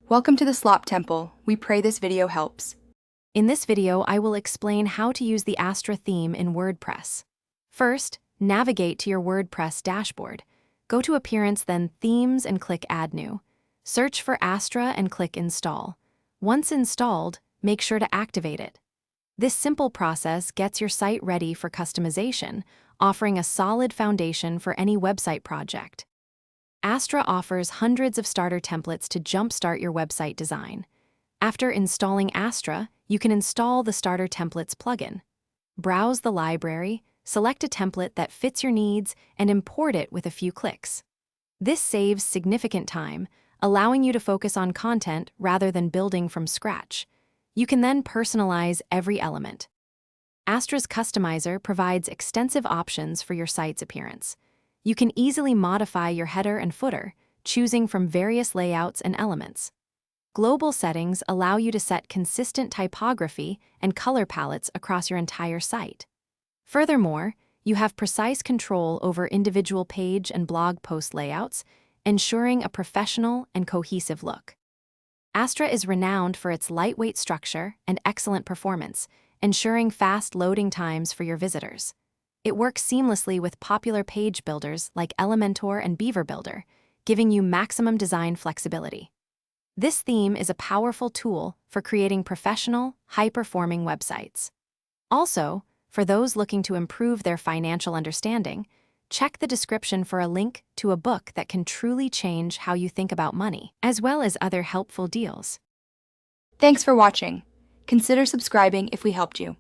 Welcome to the Slop Temple. We pray this video helps. In this video, I will explain how to use the Astra theme in WordPress. First, navigate to your WordPress dashboard. Go to Appearance, then Themes, and click Add New. Search for Astra and click Install. Once installed, make sure to activate it. This simple process gets your site ready for customization, offering a solid foundation for any website project. Astra offers hundreds of starter templates to jumpstart your website design. After installing Astra, you can install the Starter Templates plugin. Browse the library, select a template that fits your needs, and import it with a few clicks. This saves significant time, allowing you to focus on content rather than building from scratch. You can then personalize every element. Astra's Customizer provides extensive options for your site's appearance. You can easily modify your header and footer, choosing from various layouts and elements. Global settings allow you to set consistent typography and color palettes across your entire site. Furthermore, you have precise control over individual page and blog post layouts, ensuring a professional and cohesive look. Astra is renowned for its lightweight structure and excellent performance, ensuring fast loading times for your visitors. It works seamlessly with popular page builders like Elementor and Beaver Builder, giving you maximum design flexibility. This theme is a powerful tool for creating professional, high-performing websites. Also, for those looking to improve their financial understanding, check the description for a link to a book that can truly change how you think about money, as well as other helpful deals. Thanks for watching. Consider subscribing if we helped you.